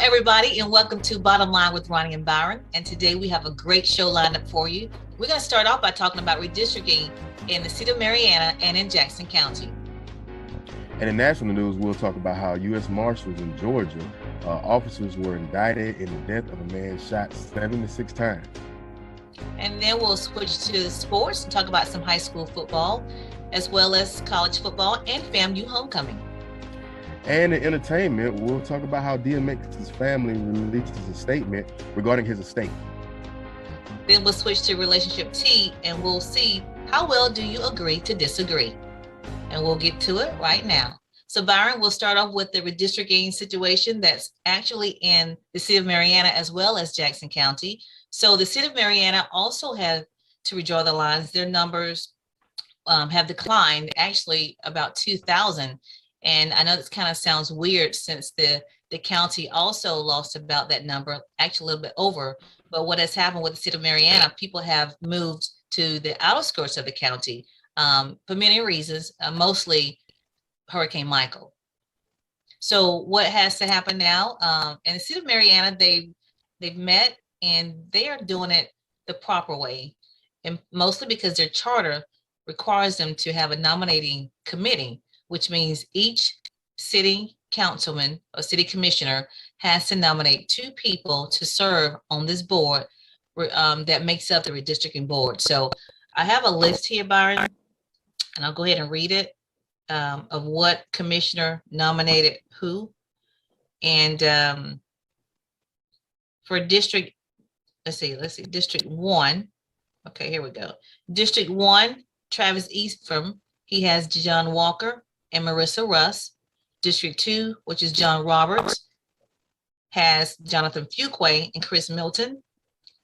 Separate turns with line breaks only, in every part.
everybody, and welcome to Bottom Line with Roni and Byron. And today we have a great show lined up for you. We're going to start off by talking about redistricting in the city of Marietta and in Jackson County.
And in national news, we'll talk about how U.S. Marshals in Georgia, officers were indicted in the death of a man shot 76 times.
And then we'll switch to sports and talk about some high school football, as well as college football and FAMU homecoming.
And in entertainment, we'll talk about how DMX's family releases a statement regarding his estate.
Then we'll switch to relationship T, and we'll see how well do you agree to disagree. And we'll get to it right now. So Byron, we'll start off with the redistricting situation that's actually in the city of Marietta as well as Jackson County. So the city of Marietta also had to redraw the lines. Their numbers have declined, actually about 2,000. And I know this kind of sounds weird since the county also lost about that number, actually a little bit over. But what has happened with the city of Marietta, people have moved to the outskirts of the county for many reasons, mostly Hurricane Michael. So what has to happen now? In the city of Marietta, they've met and they are doing it the proper way, and mostly because their charter requires them to have a nominating committee, which means each city councilman or city commissioner has to nominate 2 people to serve on this board that makes up the redistricting board. So I have a list here, Byron, and I'll go ahead and read it of what commissioner nominated who. And for district, let's see, District 1. Okay, here we go. District 1, Travis Eastrom, he has John Walker and Marissa Russ. District 2, which is John Roberts, has Jonathan Fuqua and Chris Milton.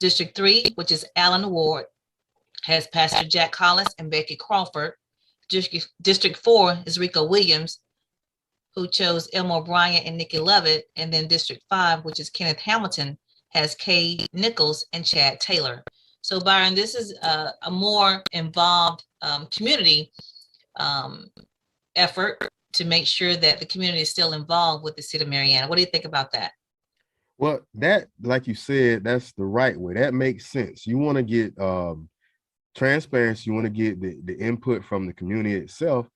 District 3, which is Alan Ward, has Pastor Jack Collins and Becky Crawford. District 4 is Rico Williams, who chose Elmore Bryant and Nikki Lovett. And then District 5, which is Kenneth Hamilton, has Kay Nichols and Chad Taylor. So Byron, this is a more involved community effort to make sure that the community is still involved with the city of Marietta. What do you think about that?
Well, that, like you said, that's the right way. That makes sense. You want to get transparency. You want to get the input from the community itself.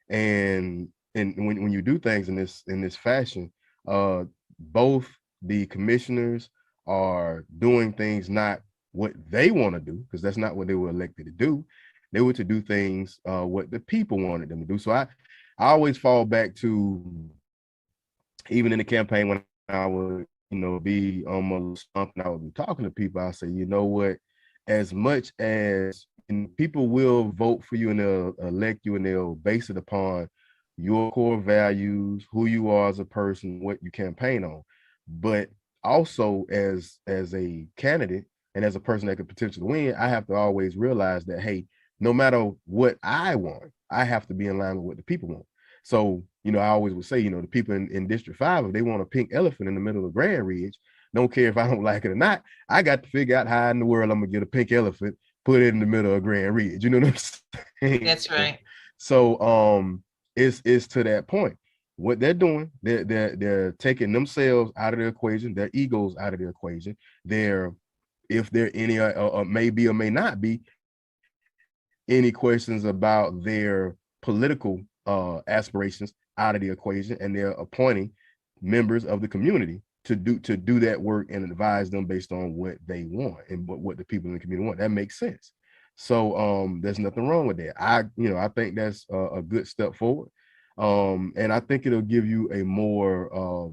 And when you do things in this fashion, both the commissioners are doing things not what they want to do, because that's not what they were elected to do. They were to do things what the people wanted them to do. So I always fall back to, even in the campaign, when I would, be on my stump and I would be talking to people, I say, you know what, as much as people will vote for you and they'll elect you and they'll base it upon your core values, who you are as a person, what you campaign on. But also as a candidate and as a person that could potentially win, I have to always realize that, hey, no matter what I want, I have to be in line with what the people want. So, I always would say, the people in District 5, if they want a pink elephant in the middle of Grand Ridge, don't care if I don't like it or not, I got to figure out how in the world I'm gonna get a pink elephant, put it in the middle of Grand Ridge. You know what I'm saying?
That's right.
So it's to that point. What they're doing, they're taking themselves out of the equation, their egos out of the equation. If there any or may be or may not be any questions about their political aspirations out of the equation, and they're appointing members of the community to do that work and advise them based on what they want and what the people in the community want. That makes sense. So there's nothing wrong with that. I think that's a good step forward. And I think it'll give you a more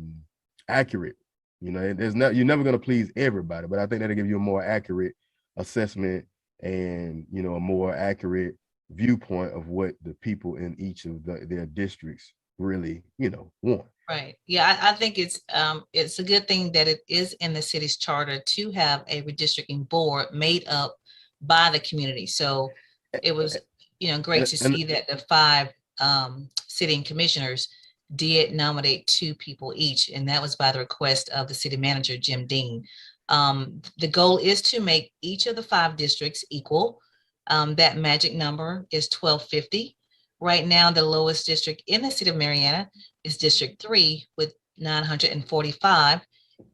accurate, you're never going to please everybody, but I think that'll give you a more accurate assessment and, a more accurate viewpoint of what the people in each of their districts really, want.
Right. Yeah, I think it's a good thing that it is in the city's charter to have a redistricting board made up by the community. So it was, great to see that the 5 sitting commissioners did nominate 2 people each, and that was by the request of the city manager, Jim Dean. The goal is to make each of the 5 districts equal. That magic number is 1250. Right now, the lowest district in the city of Marietta is District 3 with 945.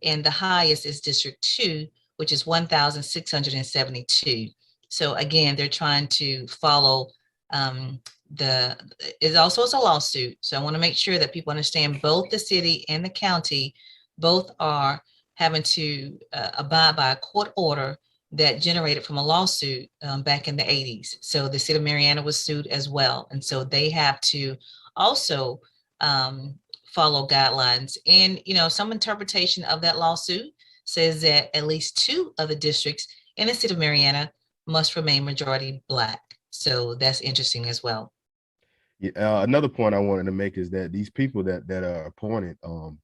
and the highest is District 2, which is 1,672. So again, they're trying to follow the, it also is a lawsuit. So I want to make sure that people understand both the city and the county, both are having to abide by a court order that generated from a lawsuit back in the 80s. So the city of Marianna was sued as well. And so they have to also follow guidelines. And, you know, some interpretation of that lawsuit says that at least 2 of the districts in the city of Marianna must remain majority Black. So that's interesting as well.
Yeah, another point I wanted to make is that these people that are appointed,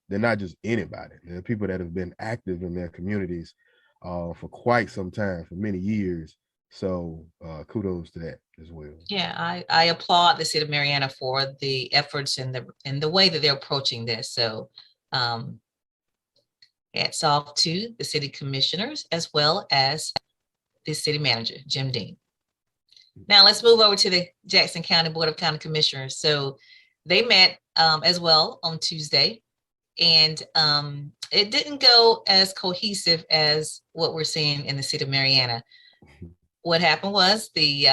they're not just anybody. They're people that have been active in their communities for quite some time, for many years. So kudos to that as well.
Yeah, I applaud the city of Marianna for the efforts and the way that they're approaching this. So um, hats off to the city commissioners as well as the city manager, Jim Dean. Now let's move over to the Jackson County Board of County Commissioners. So they met as well on Tuesday, and it didn't go as cohesive as what we're seeing in the city of Marianna. What happened was the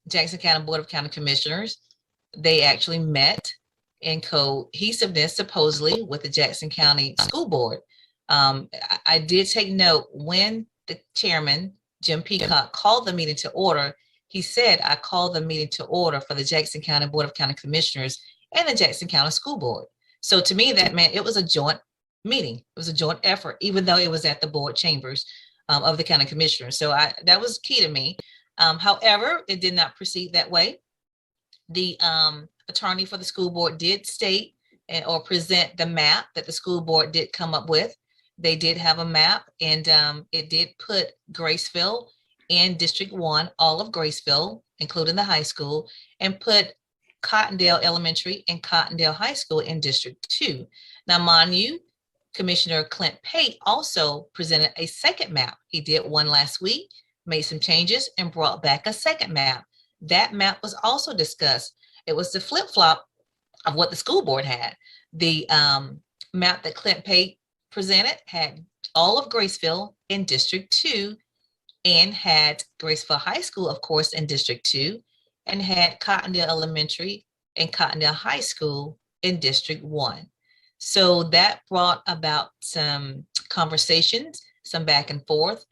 Jackson County Board of County Commissioners, they actually met in cohesiveness supposedly with the Jackson County School Board. I did take note when the chairman, Jim Peacock, called the meeting to order. He said, I called the meeting to order for the Jackson County Board of County Commissioners and the Jackson County School Board. So to me, that meant it was a joint meeting. It was a joint effort, even though it was at the board chambers of the county commissioners. So that was key to me. However, it did not proceed that way. The attorney for the school board did state or present the map that the school board did come up with. They did have a map, and it did put Graceville in District 1, all of Graceville, including the high school, and put Cottondale Elementary and Cottondale High School in District 2. Now, mind you, Commissioner Clint Pate also presented a second map. He did one last week, made some changes, and brought back a second map. That map was also discussed. It was the flip-flop of what the school board had. The map that Clint Pate presented had all of Graceville in District 2, and had Graceville High School, of course, in District 2, and had Cottondale Elementary and Cottondale High School in District 1. So that brought about some conversations, some back and forth.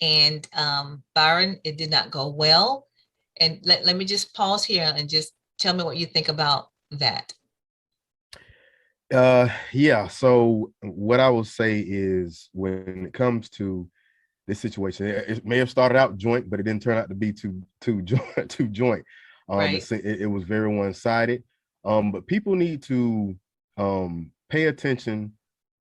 And Byron, it did not go well. And let me just pause here and just tell me what you think about that.
Yeah, so what I will say is when it comes to this situation, it may have started out joint, but it didn't turn out to be too joint.
Right.
It was very one-sided. But people need to pay attention.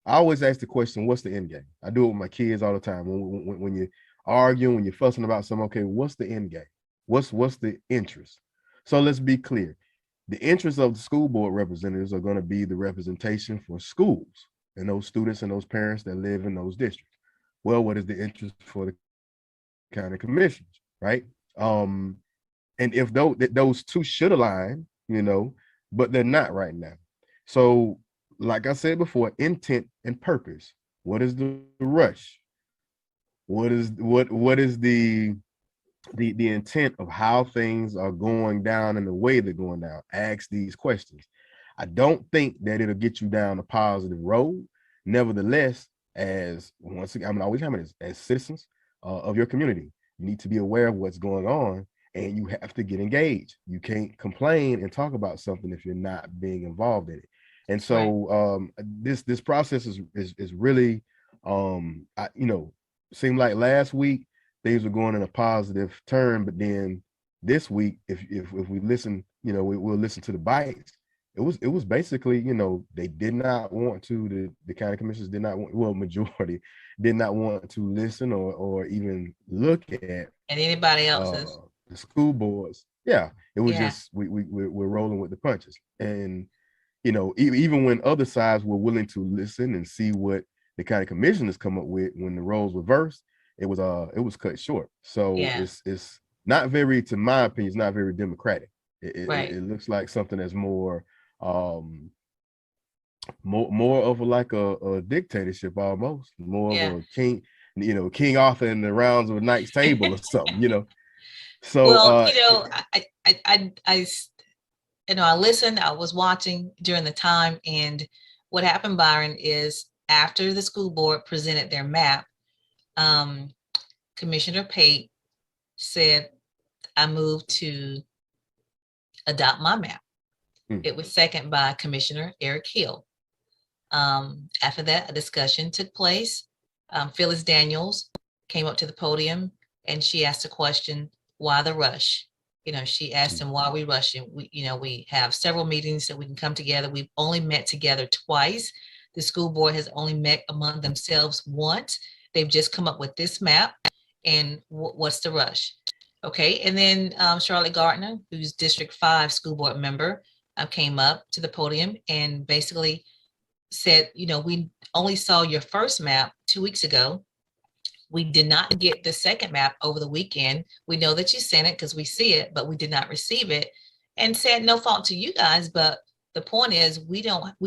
I always ask the question, what's the end game? I do it with my kids all the time. When you're arguing, when you're fussing about something, okay, what's the end game? What's the interest? So let's be clear. The interests of the school board representatives are going to be the representation for schools and those students and those parents that live in those districts. Well, what is the interest for the county commissioners, right? And if those two should align, but they're not right now. So, like I said before, intent and purpose. What is the rush? What is the intent of how things are going down and the way they're going down? Ask these questions. I don't think that it'll get you down a positive road. Nevertheless, as once again, I'm always having as citizens of your community, you need to be aware of what's going on, and you have to get engaged. You can't complain and talk about something if you're not being involved in it. And so this process is really seemed like last week things were going in a positive turn, but then this week, if we listen, we'll listen to the bites. It was basically, they did not want to, the county commissioners did not want, well, majority did not want to listen or even look at
and anybody else's
the school boards. Yeah, it was just we're rolling with the punches. And even when other sides were willing to listen and see what the county commissioners come up with, when the roles reversed, it was cut short. So it's not very, to my opinion, it's not very democratic. It looks like something that's more more of like a dictatorship almost, more of
Yeah.
a king, King Arthur in the rounds of a knight's table or something. So
Well, I listened, I was watching during the time, and what happened, Byron, is after the school board presented their map, Commissioner Pate said, I moved to adopt my map. It was seconded by Commissioner Eric Hill. After that, a discussion took place. Phyllis Daniels came up to the podium and she asked a question, why the rush? She asked him, why are we rushing? We have several meetings that we can come together. We've only met together twice. The school board has only met among themselves once. They've just come up with this map. And what's the rush? Okay. And then Charlotte Gardner, who's District 5 school board member, came up to the podium and basically said, we only saw your first map 2 weeks ago. We did not get the second map over the weekend. We know that you sent it because we see it, but we did not receive it, and said no fault to you guys. But the point is we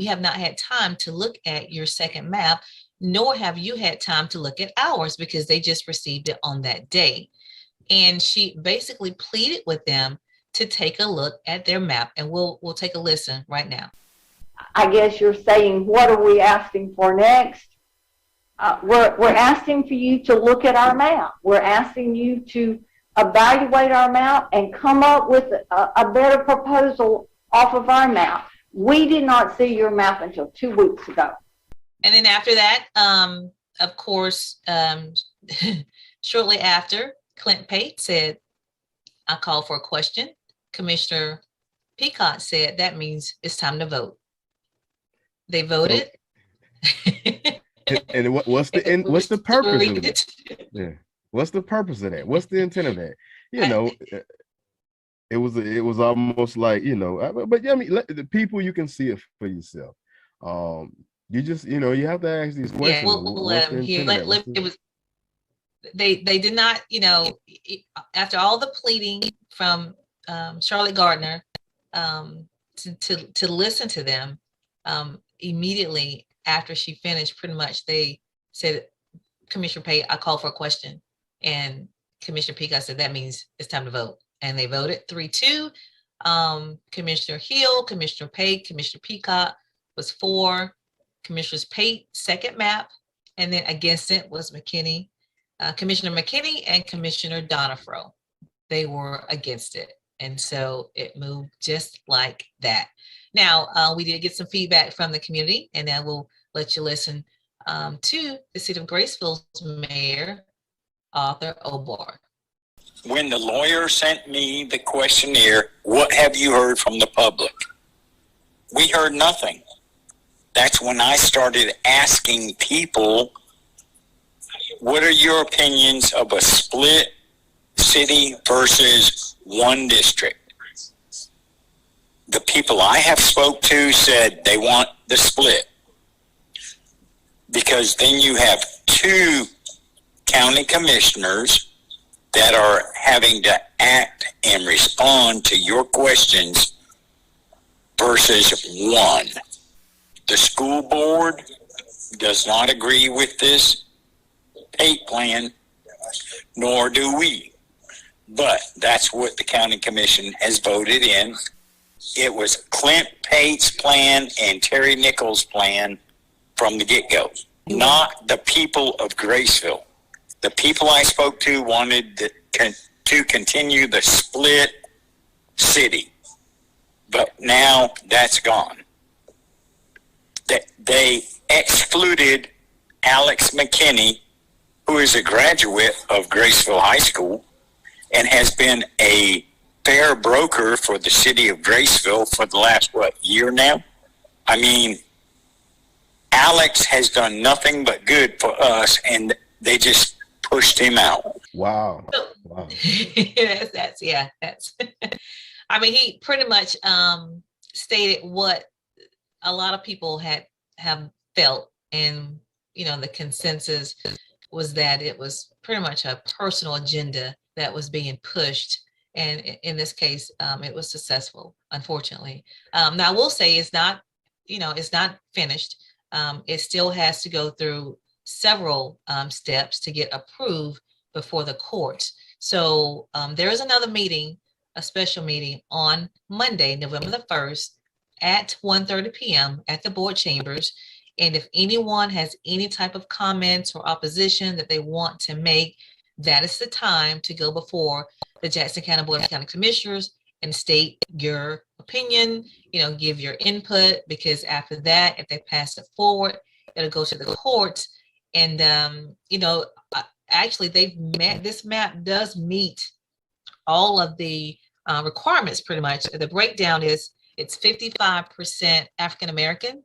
have not had time to look at your second map, nor have you had time to look at ours because they just received it on that day. And she basically pleaded with them to take a look at their map, and we'll take a listen right now.
I guess you're saying, what are we asking for next? We're asking for you to look at our map. We're asking you to evaluate our map and come up with a better proposal off of our map. We did not see your map until 2 weeks ago.
And then after that, of course, shortly after, Clint Pate said, I call for a question. Commissioner Peacock said, that means it's time to vote. They voted.
And what's the purpose of it? Yeah. What's the purpose of that? What's the intent of that? It was almost like, but I mean, the people, you can see it for yourself. You just, you have to ask these questions.
They did not, after all the pleading from Charlotte Gardner, to listen to them, immediately after she finished, pretty much they said, Commissioner Pate, I call for a question. And Commissioner Peacock said, that means it's time to vote. And they voted 3-2. Commissioner Hill, Commissioner Pate, Commissioner Peacock was for. Commissioners Pate, second map. And then against it was McKinney, Commissioner McKinney and Commissioner Donifro. They were against it. And so it moved just like that. Now, we did get some feedback from the community, and then we'll let you listen to the City of Graceville's Mayor, Arthur Obar.
When the lawyer sent me the questionnaire, what have you heard from the public? We heard nothing. That's when I started asking people, what are your opinions of a split city versus one district? The people I have spoke to said they want the split, because then you have 2 county commissioners that are having to act and respond to your questions versus 1. The school board does not agree with this Pate plan, nor do we. But that's what the county commission has voted in. It was Clint Pate's plan and Terry Nichols' plan from the get-go, not the people of Graceville. The people I spoke to wanted to continue the split city, but now that's gone. They excluded Alex McKinney, who is a graduate of Graceville High School and has been a fair broker for the city of Graceville for the last, year now? I mean, Alex has done nothing but good for us, and they just pushed him out.
Wow.
That's I mean, he pretty much stated what a lot of people have felt, and the consensus was that it was pretty much a personal agenda that was being pushed, and in this case, it was successful, unfortunately. Now I will say it's not it's not finished. It still has to go through several steps to get approved before the courts. So there is another meeting, a special meeting on Monday, November the 1st at 1:30 p.m. at the board chambers. And if anyone has any type of comments or opposition that they want to make, that is the time to go before the Jackson County Board of County Commissioners and state your opinion, give your input, because after that, if they pass it forward, it'll go to the courts. And, actually this map does meet all of the requirements pretty much. The breakdown is it's 55% African-American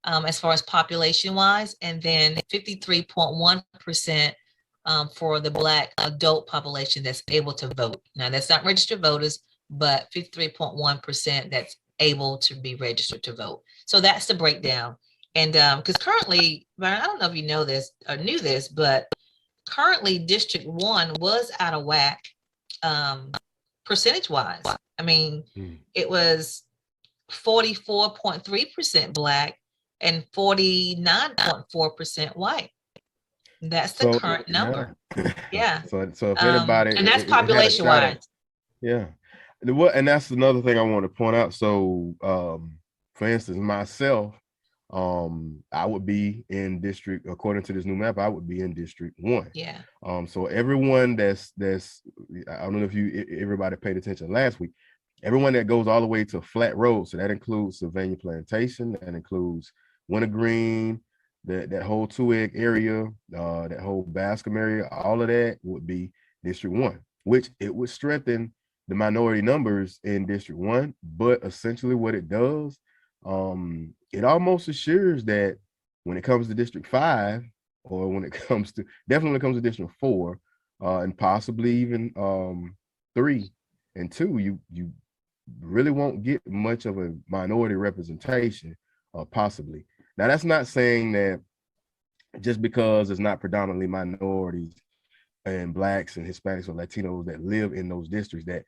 as far as population wise, and then 53.1% for the Black adult population that's able to vote. Now that's not registered voters, but 53.1% that's able to be registered to vote. So that's the breakdown. And because currently, Byron, I don't know if you know this or knew this, but currently District 1 was out of whack percentage wise. I mean, it was 44.3% Black and 49.4% white. That's the current number. Yeah.
So if anybody,
and that's population wise.
Yeah. And that's another thing I want to point out. So, for instance, myself, I would be in district, according to this new map, I would be in District 1.
Yeah.
So everyone that's I don't know if everybody paid attention last week, everyone that goes all the way to Flat Road, so that includes Sylvania Plantation, that includes Wintergreen, that whole Two Egg area, that whole Bascom area, all of that would be District 1, which it would strengthen the minority numbers in District 1. But essentially what it does, it almost assures that when it comes to District 5, or when it comes to District 4, and possibly even 3 and 2, you really won't get much of a minority representation, possibly. Now, that's not saying that just because it's not predominantly minorities and Blacks and Hispanics or Latinos that live in those districts that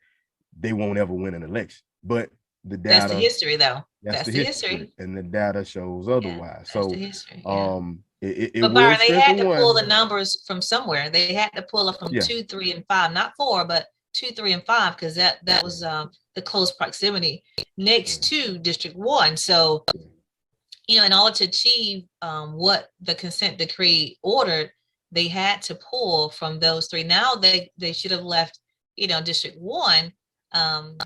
they won't ever win an election. But the data,
that's the history, though.
That's the history, and the data shows otherwise.
Yeah,
so
the history,
but
Byron, they had to pull the numbers from somewhere. They had to pull it from 2, 3, and 5, not 4, but 2, 3, and 5, because that was the close proximity next to District 1. So, in order to achieve what the consent decree ordered, they had to pull from those 3. Now they should have left, District 1.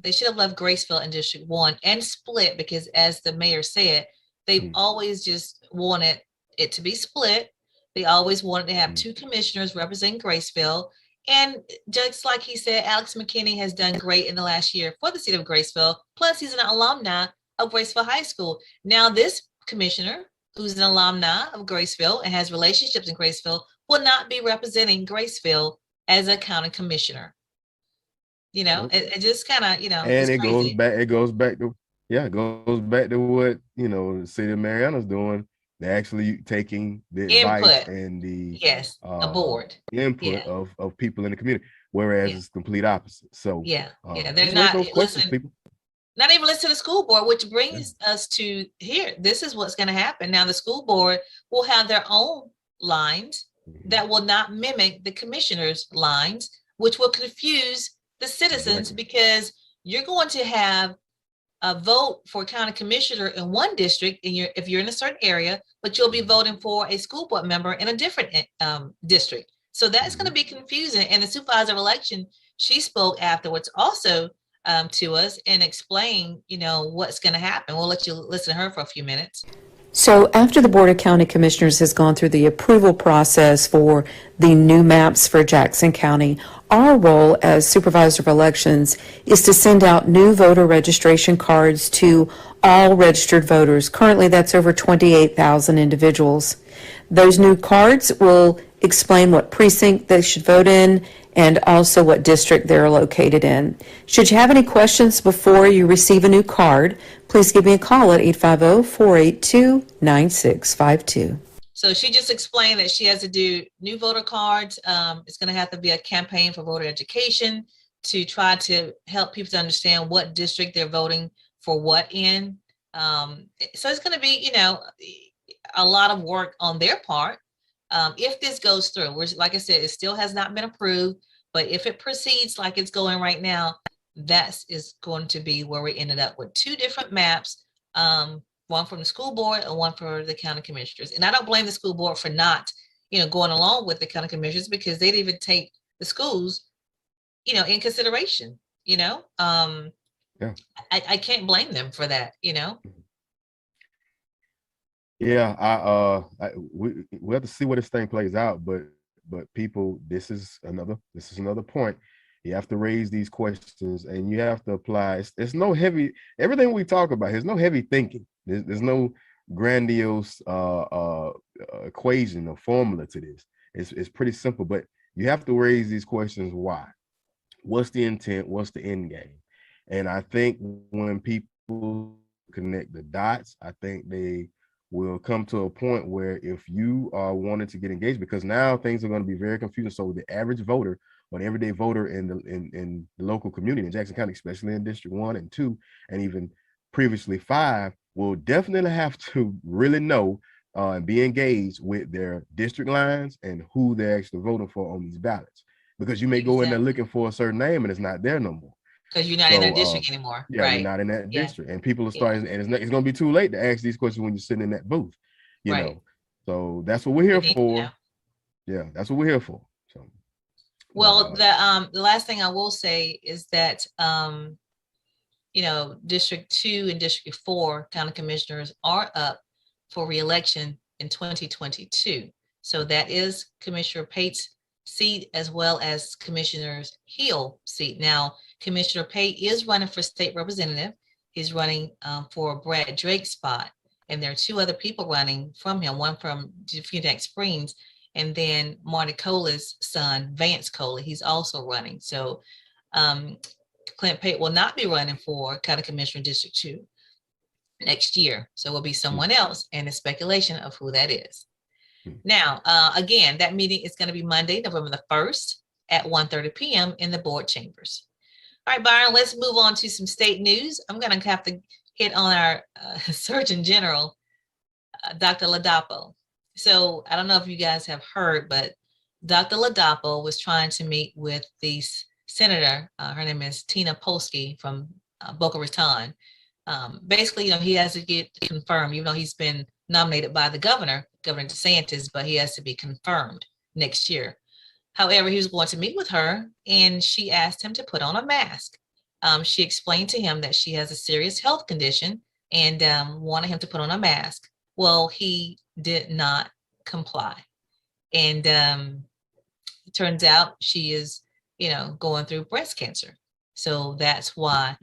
They should have left Graceville in District 1 and split, because as the mayor said, they've always just wanted it to be split. They always wanted to have 2 commissioners representing Graceville. And just like he said, Alex McKinney has done great in the last year for the city of Graceville. Plus, he's an alumni of Graceville High School. Now, this commissioner, who's an alumni of Graceville and has relationships in Graceville, will not be representing Graceville as a county commissioner. It just kind of,
and it goes back to what, the city of Mariana's doing. They're actually taking the advice and the
a board
input of people in the community, whereas it's complete opposite. So
they're not listening. Not even listen to the school board, which brings us to here. This is what's going to happen. Now, the school board will have their own lines that will not mimic the commissioner's lines, which will confuse the citizens, because you're going to have a vote for a county commissioner in one district, if you're in a certain area, but you'll be voting for a school board member in a different district. So that's going to be confusing. And the supervisor of election, she spoke afterwards also to us and explain, what's going to happen. We'll let you listen to her for a few minutes.
So after the Board of County Commissioners has gone through the approval process for the new maps for Jackson County, our role as Supervisor of Elections is to send out new voter registration cards to all registered voters. Currently, that's over 28,000 individuals. Those new cards will explain what precinct they should vote in and also what district they're located in. Should you have any questions before you receive a new card, please give me a call at 850-482-9652.
So she just explained that she has to do new voter cards. It's going to have to be a campaign for voter education to try to help people to understand what district they're voting for what in. So it's going to be, a lot of work on their part. If this goes through, which, like I said, it still has not been approved, but if it proceeds like it's going right now, that is going to be where we ended up with 2 different maps, one from the school board and one for the county commissioners. And I don't blame the school board for not, going along with the county commissioners, because they didn't even take the schools, in consideration,
Yeah.
I can't blame them for that,
Yeah, we have to see where this thing plays out, but people, this is another point. You have to raise these questions, and you have to apply. It's no heavy. Everything we talk about, there's no heavy thinking. There's no grandiose equation or formula to this. It's pretty simple, but you have to raise these questions. Why? What's the intent? What's the end game? And I think when people connect the dots, I think they will come to a point where, if you are wanting to get engaged, because now things are going to be very confusing. So the average voter, or the everyday voter in the local community in Jackson County, especially in District 1 and 2, and even previously 5, will definitely have to really know and be engaged with their district lines and who they're actually voting for on these ballots. Because you may go in there looking for a certain name and it's not there no more.
Because you're not in that district anymore.
Yeah,
right.
You're not in that district. And people are starting, and it's going to be too late to ask these questions when you're sitting in that booth, you know. So that's what we're here for. Yeah, that's what we're here for. So,
well, the last thing I will say is that District 2 and District 4 county commissioners are up for re-election in 2022. So that is Commissioner Pate's seat, as well as Commissioner Hill seat. Now, Commissioner Pate is running for state representative. He's running for Brad Drake's spot. And there are 2 other people running from him, one from Phoenix Springs, and then Marty Cola's son, Vance Cola. He's also running. So Clint Pate will not be running for County Commissioner District 2 next year. So it will be someone else, and it's speculation of who that is. Now, again, that meeting is going to be Monday, November the 1st at 1:30 p.m. in the board chambers. All right, Byron, let's move on to some state news. I'm going to have to hit on our Surgeon General, Dr. Ladapo. So I don't know if you guys have heard, but Dr. Ladapo was trying to meet with the senator. Her name is Tina Polsky from Boca Raton. Basically, he has to get confirmed, even though he's been nominated by the Governor DeSantis, but he has to be confirmed next year. However, he was going to meet with her, and she asked him to put on a mask. She explained to him that she has a serious health condition and wanted him to put on a mask. Well, he did not comply. And it turns out she is, going through breast cancer. So that's why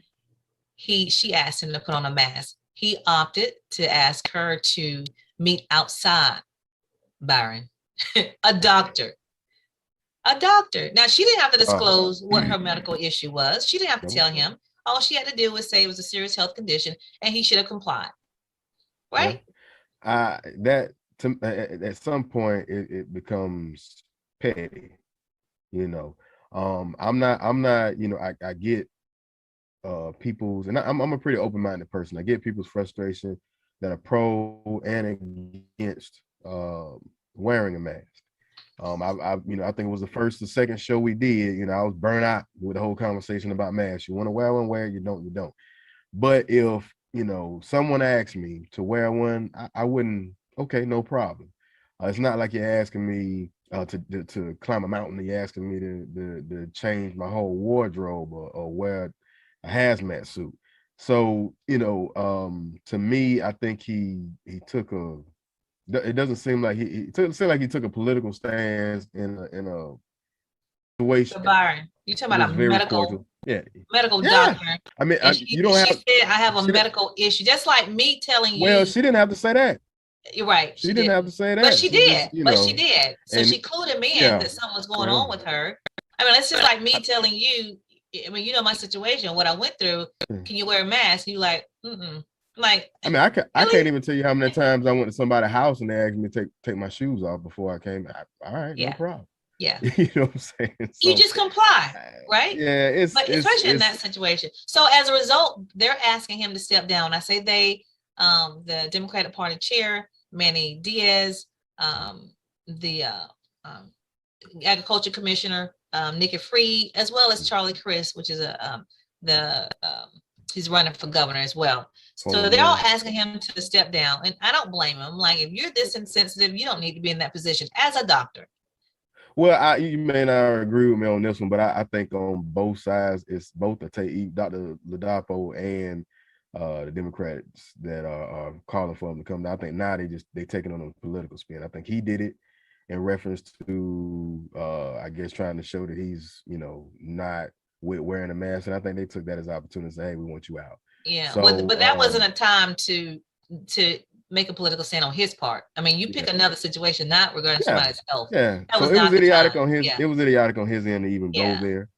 she asked him to put on a mask. He opted to ask her to meet outside, Byron, a doctor. Now, she didn't have to disclose what her medical issue was. She didn't have to tell him. All she had to do was say it was a serious health condition, and he should have complied. Right?
That at some point it becomes petty. I'm not. I get people's, and I'm a pretty open-minded person. I get people's frustration that are pro and against wearing a mask. I think it was the first or second show we did. I was burnt out with the whole conversation about masks. You want to wear one, wear it. You don't. But if someone asked me to wear one, I wouldn't. Okay, no problem. It's not like you're asking me to climb a mountain. You're asking me to change my whole wardrobe or wear a hazmat suit. So to me, I think he took a. It doesn't seem like he took a political stance in a situation.
So Byron, you talking about a medical doctor?
I mean,
she said I have a medical issue, just like me telling you.
Well, she didn't have to say that.
You're right.
She didn't have to say that.
But she did. She did. So she clued him in that something was going on with her. I mean, it's just like me telling you. I mean, my situation, what I went through. Can you wear a mask? You like, Like,
I mean, I can't even tell you how many times I went to somebody's house and they asked me to take my shoes off before I came. All right, no problem.
Yeah.
You know what I'm saying? So,
you just comply, right?
Yeah,
especially in that situation. So as a result, they're asking him to step down. I say they, the Democratic Party chair, Manny Diaz, the Agriculture Commissioner, Nikki Freed, as well as Charlie Crist, which is he's running for governor as well. So they're all asking him to step down, and I don't blame him. Like, if you're this insensitive, you don't need to be in that position as a doctor.
Well, you may not agree with me on this one, but I think on both sides, it's both Dr. Ladapo and the Democrats that are calling for him to come down. I think now they taking on a political spin. I think he did it in reference to I guess trying to show that he's, not with wearing a mask, and I think they took that as an opportunity to say, hey, we want you out.
Yeah, so, but that wasn't a time to make a political stand on his part. I mean, you pick another situation, not regarding somebody's health.
Yeah, so it was idiotic on his. It was idiotic on his end to even go there.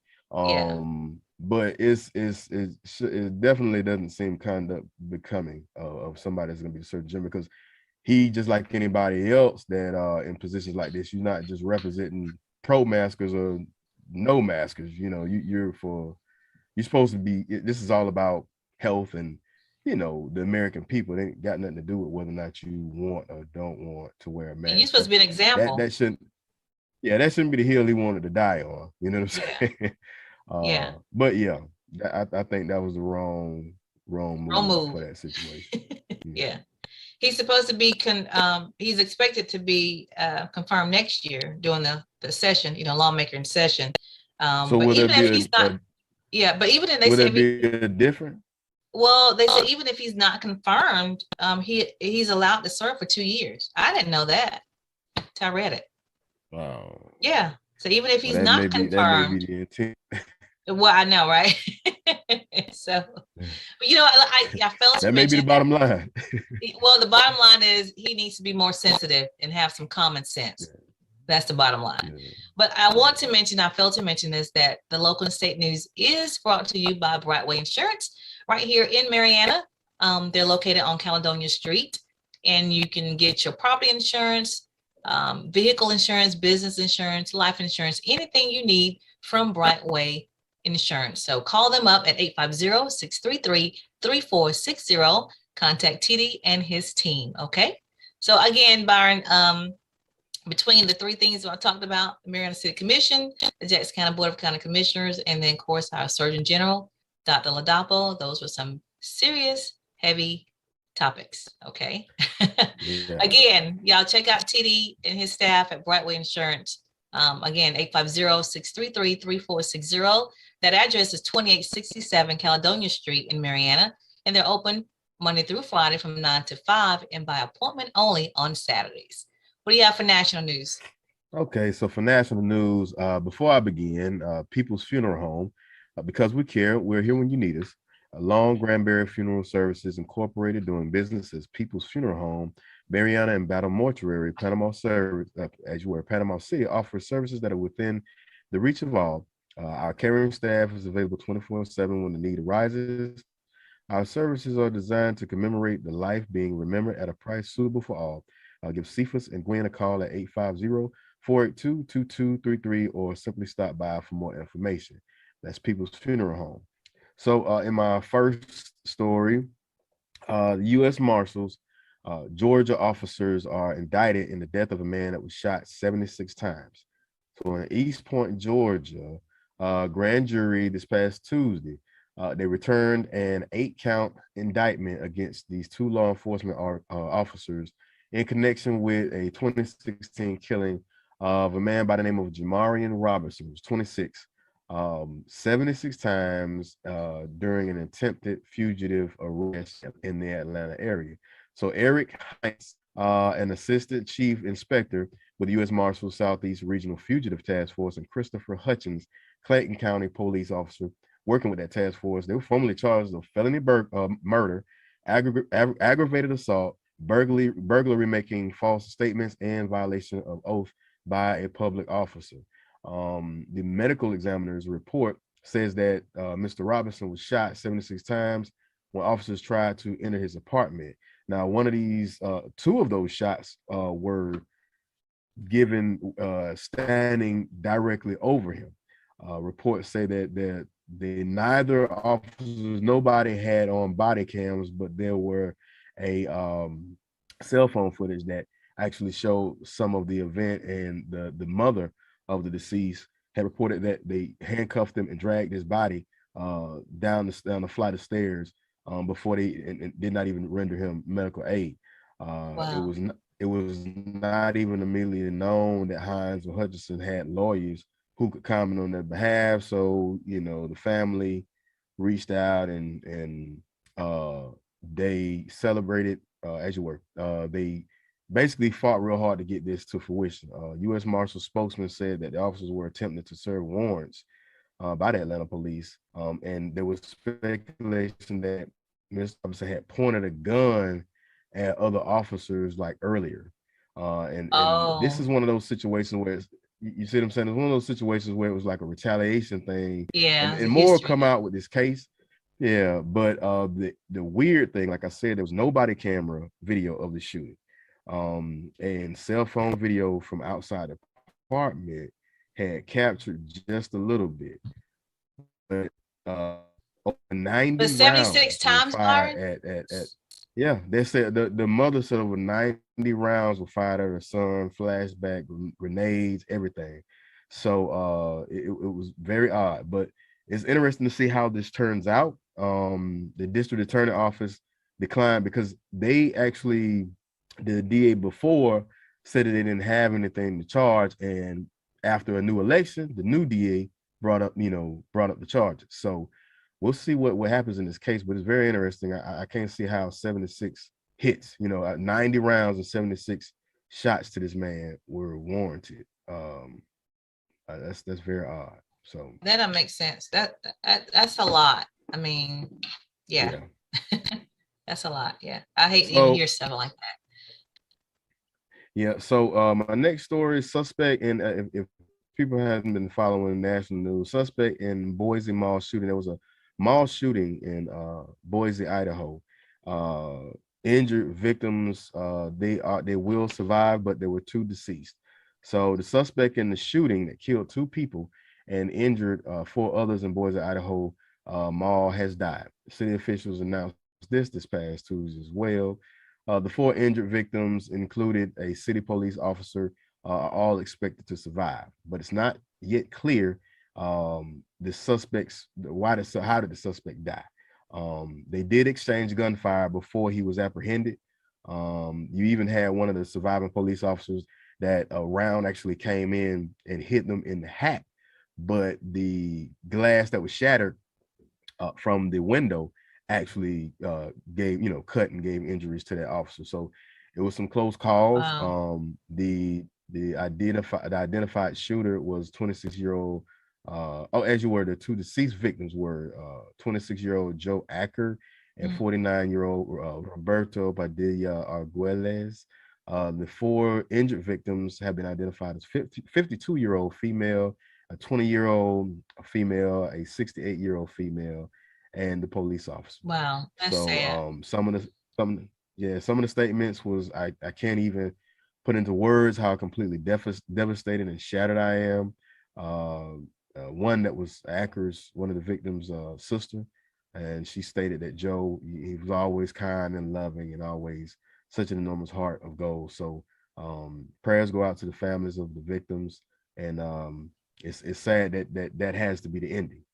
But it definitely doesn't seem conduct becoming of somebody that's going to be a certain gender, because he, just like anybody else that in positions like this, you're not just representing pro-maskers or no maskers. You're supposed to be. This is all about health and the American people. It ain't got nothing to do with whether or not you want or don't want to wear a mask.
And you're supposed to be an example.
That shouldn't be the hill he wanted to die on. You know what I'm saying? But I think that was the wrong move for that situation.
Yeah. He's supposed to be he's expected to be confirmed next year during the session, lawmaker in session.
So
but even if
he's not,
but even if they
would
say
it be different?
Well, they say even if he's not confirmed, he's allowed to serve for 2 years. I didn't know that till I read it.
Wow.
Yeah. So even if he's not confirmed,
that may be the intent.
Well, I know, right? So, but I felt
that may be the bottom line.
Well, the bottom line is he needs to be more sensitive and have some common sense. Yeah. That's the bottom line. Yeah. But I failed to mention this, that the local and state news is brought to you by Brightway Insurance right here in Marianna. They're located on Caledonia Street, and you can get your property insurance, vehicle insurance, business insurance, life insurance, anything you need from Brightway Insurance. So call them up at 850-633-3460. Contact TD and his team. Okay. So again, Byron, between the three things I talked about, the Marianna City Commission, the Jackson County Board of County Commissioners, and then of course our Surgeon General, Dr. Ladapo, those were some serious, heavy topics. Okay. Yeah. Again, y'all check out TD and his staff at Brightway Insurance. Again, 850-633-3460. That address is 2867 Caledonia Street in Marianna, and they're open Monday through Friday from 9 to 5 and by appointment only on Saturdays. What do you have for national news?
Okay, so for national news, before I begin, People's Funeral Home, because we care, we're here when you need us. Long Granbury Funeral Services Incorporated, doing business as People's Funeral Home, Marianna and Battle Mortuary, Panama Service, Panama City, offers services that are within the reach of all. Our caring staff is available 24/7 when the need arises. Our services are designed to commemorate the life being remembered at a price suitable for all. Give Cephas and Gwen a call at 850-482-2233 or simply stop by for more information. That's People's Funeral Home. So in my first story, the U.S. Marshals, Georgia officers are indicted in the death of a man that was shot 76 times. So in East Point, Georgia, grand jury this past Tuesday, they returned an 8-count indictment against these two law enforcement officers in connection with a 2016 killing of a man by the name of Jamarian Robinson, who's 26, 76 times during an attempted fugitive arrest in the Atlanta area. So Eric Hines, an assistant chief inspector with the U.S. Marshals Southeast Regional Fugitive Task Force, and Christopher Hutchins, Clayton County police officer working with that task force, they were formally charged of felony murder, aggravated assault, burglary making false statements, and violation of oath by a public officer. The medical examiner's report says that Mr. Robinson was shot 76 times when officers tried to enter his apartment. Now, one of these, two of those shots were given standing directly over him. Reports say that neither officers, nobody had on body cams, but there were a cell phone footage that actually showed some of the event, and the mother of the deceased had reported that they handcuffed him and dragged his body down the flight of stairs before they and did not even render him medical aid.
Wow.
It was not even immediately known that Hines or Hutchinson had lawyers who could comment on their behalf. So, you know, the family reached out and they celebrated as you were. They basically fought real hard to get this to fruition. U.S. Marshal spokesman said that the officers were attempting to serve warrants by the Atlanta police, and there was speculation that Mr. Officer had pointed a gun at other officers like earlier. And this
Oh,
is one of those situations where you see what I'm saying? It's one of those situations where it was like a retaliation thing,
yeah,
and
the
more will
history.
come out with this case. Yeah, but the weird thing, like I said, there was no body camera video of the shooting, and cell phone video from outside the apartment had captured just a little bit, but over
But
90
76
rounds were
times,
fired
Byron?
at yeah, they said the mother said over 90 rounds were fired at her son, flashback, grenades, everything. So it was very odd, but it's interesting to see how this turns out. The district attorney office declined because they actually, the DA before said that they didn't have anything to charge, and after a new election, the new DA brought up the charges. So we'll see what happens in this case, but it's very interesting. I can't see how 76 hits, 90 rounds and 76 shots to this man were warranted. That's very odd. So
That don't make sense. That's a lot. I mean, yeah,
yeah.
that's a lot. Yeah. I hate to even
So
hear stuff like that.
yeah. So my next story is suspect in if people haven't been following national news, suspect in Boise mall shooting. There was a mall shooting in Boise, Idaho. Uh, Injured victims, they will survive, but there were two deceased. So the suspect in the shooting that killed two people and injured four others in Boise, Idaho mall has died. City officials announced this past Tuesday as well. The four injured victims included a city police officer, are all expected to survive, but it's not yet clear the suspects how did the suspect die. They did exchange gunfire before he was apprehended. You even had one of the surviving police officers that a round actually came in and hit them in the hat, but the glass that was shattered from the window actually gave cut and gave injuries to that officer. So it was some close calls.
Wow.
The identified shooter was 26-year-old. As you were, the two deceased victims were 26-year-old Joe Acker and
Mm.
49-year-old Roberto Padilla Arguelles. The four injured victims have been identified as 52-year-old female, a 20-year-old female, a 68-year-old female, and the police officer.
Wow. That's
So
sad.
some of the statements was I can't even put into words how completely devastated and shattered I am. One that was Acker's, one of the victims' sister, and she stated that Joe, he was always kind and loving and always such an enormous heart of gold. So prayers go out to the families of the victims, and it's sad that has to be the ending.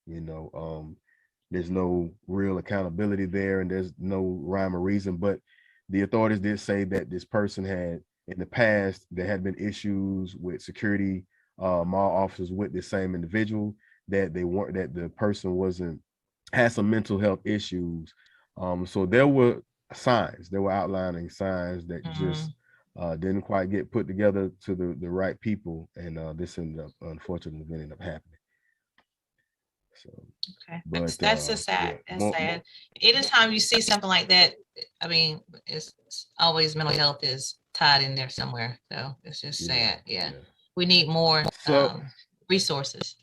There's no real accountability there, and there's no rhyme or reason. But the authorities did say that this person had, in the past, there had been issues with security mall officers with the same individual, that they weren't, that the person wasn't, had some mental health issues. So there were outlining signs that just
Mhm.
didn't quite get put together to the right people, and this ended up, unfortunately, ended up happening. So,
Okay.
but
That's so sad.
yeah,
That's sad. Anytime you see something like that, I mean, it's always mental health is tied in there somewhere. So it's just
yeah,
sad. Yeah.
yeah.
We need more
So,
resources.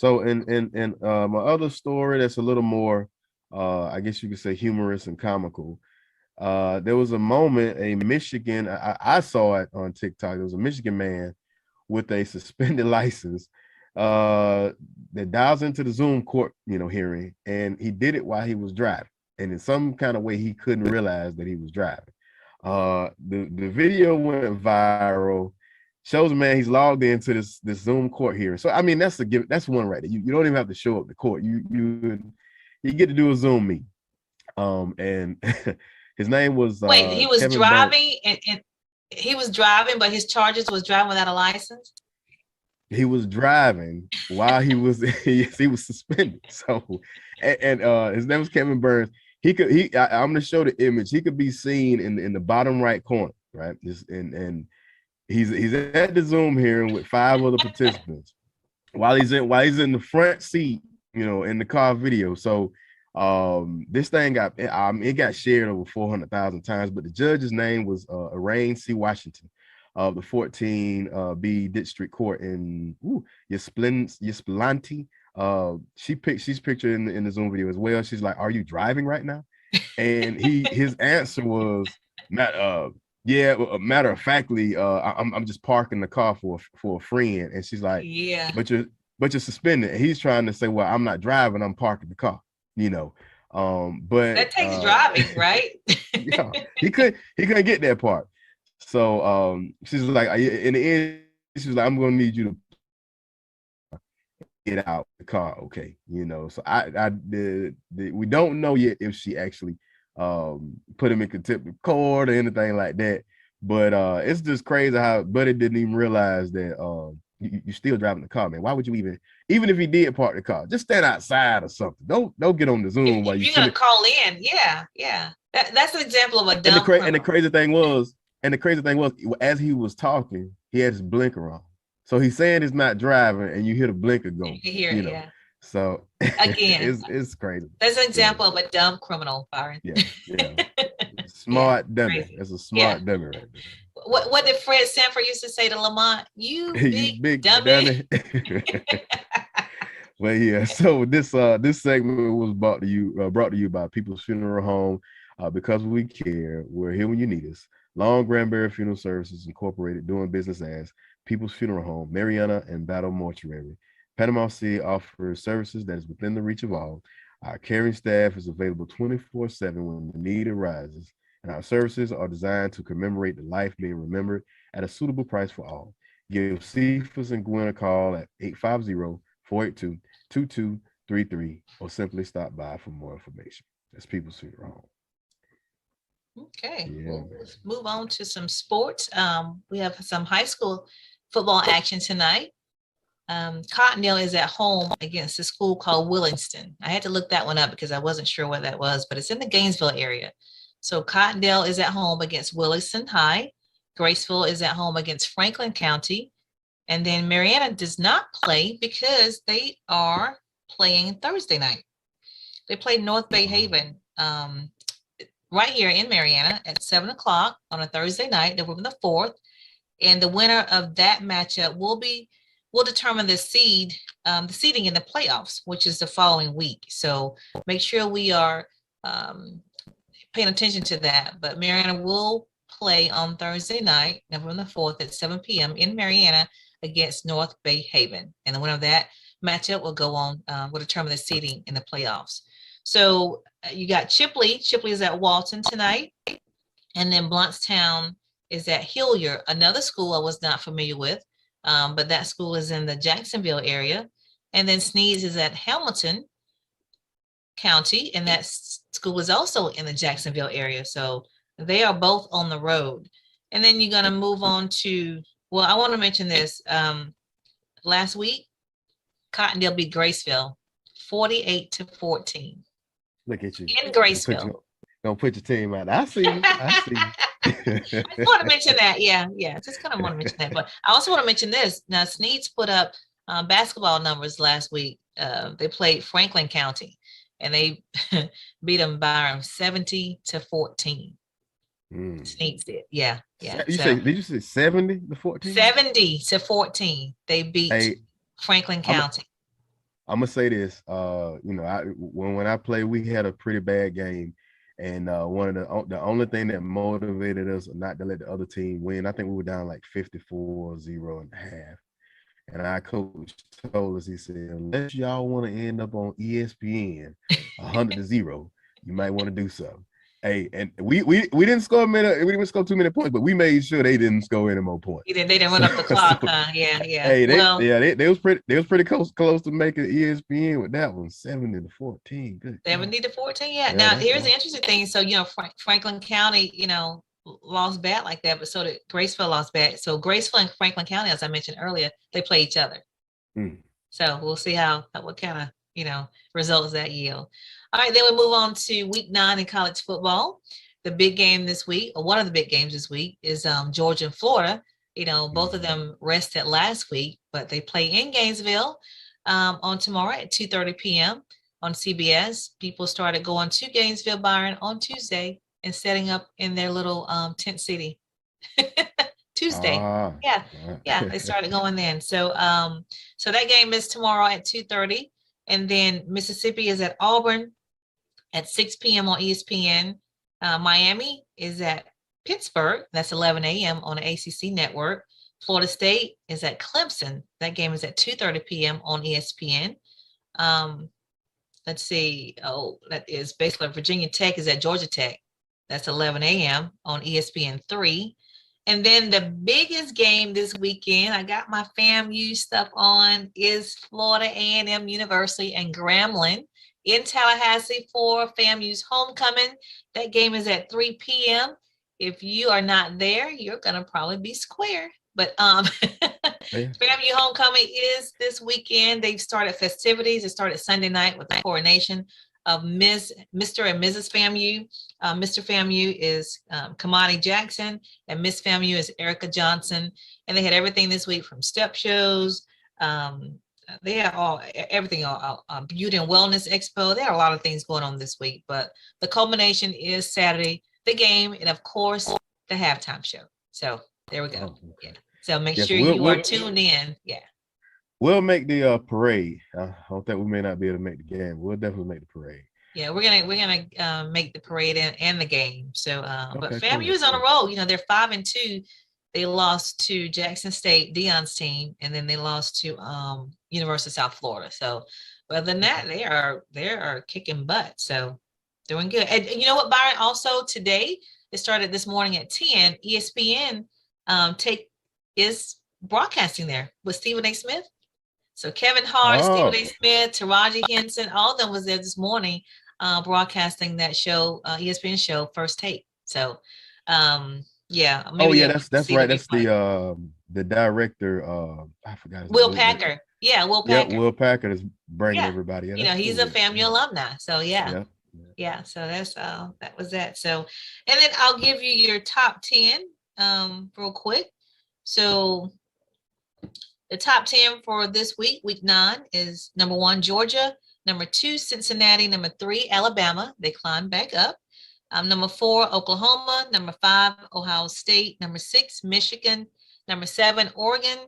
in my other story that's a little more, I guess you could say, humorous and comical. There was a moment, a Michigan, I saw it on TikTok. There was a Michigan man with a suspended license that dials into the Zoom court, hearing, and he did it while he was driving. and in some kind of way he couldn't realize that he was driving. The video went viral. Shows a man he's logged into this Zoom court hearing. So I mean that's one right there. You don't even have to show up to court. You get to do a Zoom meeting. And his name was
Wait, he was
Kevin
driving and he was driving, but his charges was driving without a license.
He was driving while he was he was suspended. So and his name was Kevin Burns. I'm gonna show the image. He could be seen in the bottom right corner, right? And he's at the Zoom hearing with 5 other participants while he's in the front seat, in the car video. So this thing got shared over 400,000 times, but the judge's name was Elaine C. Washington of the 14B District Court in Ypsilanti. She's pictured in the Zoom video as well. She's like, "Are you driving right now?" And his answer was, "Yeah, matter of factly, I'm just parking the car for a friend." And she's like,
"Yeah,
but you're suspended." And he's trying to say, "Well, I'm not driving, I'm parking the car." But
that takes driving, right?
Yeah, he couldn't get that part. So she's like, in the end, she's like, "I'm gonna need you to get out the car, okay?" So we don't know yet if she actually put him in contempt of court or anything like that. But it's just crazy how Buddy didn't even realize that you're still driving the car, man. Why would you even if he did park the car, just stand outside or something. Don't get on the Zoom while
you're gonna call in. Yeah. That's an example of a dumb.
And the crazy thing was, as he was talking, he had his blinker on. So he's saying he's not driving, and you hear the blinker go.
You hear it, yeah.
So
again,
it's crazy.
That's an example of a dumb criminal, Byron.
Yeah. Smart dummy. That's a smart dummy right there.
What did Fred Sanford used to say to Lamont? You big dummy.
Well, yeah. So this segment was brought to you by People's Funeral Home. Because we care, we're here when you need us. Long Granbury Funeral Services Incorporated, doing business as People's Funeral Home, Marietta and Battle Mortuary. Panama City offers services that is within the reach of all. Our caring staff is available 24/7 when the need arises, and our services are designed to commemorate the life being remembered at a suitable price for all. Give Cephas and Gwen a call at 850-482-2233 or simply stop by for more information. That's People's Funeral Home.
Okay, let's move on to some sports. We have some high school football action tonight. Cottondale is at home against a school called Willingston. I had to look that one up because I wasn't sure where that was, but it's in the Gainesville area. So Cottondale is at home against Willingston High. Graceville is at home against Franklin County. And then Marietta does not play because they are playing Thursday night. They play North Bay Haven right here in Marietta at 7:00 on a Thursday night, November the 4th. And the winner of that matchup will determine the seeding in the playoffs, which is the following week. So make sure we are paying attention to that. But Marietta will play on Thursday night, November the 4th at 7 p.m. in Marietta against North Bay Haven. And the winner of that matchup will go on, will determine the seeding in the playoffs. So you got Chipley. Chipley is at Walton tonight. And then Blountstown is at Hilliard, another school I was not familiar with, but that school is in the Jacksonville area. And then Sneads is at Hamilton County, and that school is also in the Jacksonville area. So they are both on the road. And then you're going to move on to, well, I want to mention this. Last week, Cottondale beat Graceville 48-14.
Look at you.
In Graceville.
Don't put your team out. I see you.
I want to mention that. Yeah. Just kind of want to mention that. But I also want to mention this. Now, Sneads put up basketball numbers last week. They played Franklin County, and they beat them by 70-14. Sneads did. Yeah.
Did you say 70-14?
70-14. They beat Franklin County.
I'm gonna say this. When I played, we had a pretty bad game, and one of the only thing that motivated us not to let the other team win. I think we were down like 54-0 at half, and our coach told us, he said, unless y'all want to end up on ESPN 100-0, You might want to do something. Hey, and we didn't score we didn't score too many points, but we made sure they didn't score any more points.
They didn't run up the clock, huh? Yeah.
Hey,
Well,
they was pretty close to making ESPN with that one, 70-14. Good.
70-14. Yeah.
Yeah,
Now,
that's
here's the
awesome.
interesting thing. So, Franklin County, lost bad like that, but so did Graceville lost bad. So Graceville and Franklin County, as I mentioned earlier, they play each other. So we'll see what kind of, results that yield. All right, then we move on to week 9 in college football. The big game this week, or one of the big games this week, is Georgia and Florida. Both of them rested last week, but they play in Gainesville on tomorrow at 2:30 p.m. on CBS. People started going to Gainesville, Byron, on Tuesday and setting up in their little tent city. Tuesday. Yeah, they started going then. So that game is tomorrow at 2:30, and then Mississippi is at Auburn at 6 p.m. on ESPN. Miami is at Pittsburgh. That's 11 a.m. on the ACC network. Florida State is at Clemson. That game is at 2:30 p.m. on ESPN. Let's see. Oh, that is basically Virginia Tech is at Georgia Tech. That's 11 a.m. on ESPN3. And then the biggest game this weekend, I got my FAMU stuff on, is Florida A&M University and Grambling in Tallahassee for FAMU's homecoming. That game is at 3 p.m. If you are not there, you're going to probably be square. But FAMU homecoming is this weekend. They've started festivities. It started Sunday night with the coronation of Mr. and Mrs. FAMU. Mr. FAMU is Kamani Jackson, and Miss FAMU is Erica Johnson. And they had everything this week from step shows. They had everything, beauty and wellness expo. They had a lot of things going on this week, but the culmination is Saturday, the game, and of course, the halftime show. So there we go. Yeah. So make sure you are tuned in. Yeah.
We'll make the parade. I don't think we may not be able to make the game. We'll definitely make the parade.
Yeah, we're gonna make the parade and the game. So, but FAMU
cool.
is on a roll. They're 5-2. They lost to Jackson State, Dion's team, and then they lost to University of South Florida. So, other than that, they are kicking butt. So, doing good. And you know what, Byron? Also today, it started this morning at 10. ESPN is broadcasting there with Stephen A. Smith. So Kevin Hart, Stephen A. Smith, Taraji Henson, all of them was there this morning broadcasting that show, ESPN show, First Take. So, yeah.
That's right. That's the director. I forgot his name.
Will Packer. Yeah, Will Packer.
Yeah, Will Packer is bringing everybody.
Yeah, he's a FAMU alumni. So yeah. So that's that was that. So, and then I'll give you your top 10 real quick. So the top 10 for this week 9, is number 1, Georgia, number 2, Cincinnati, number 3, Alabama. They climbed back up. Number 4, Oklahoma, number 5, Ohio State, number 6, Michigan, number 7, Oregon,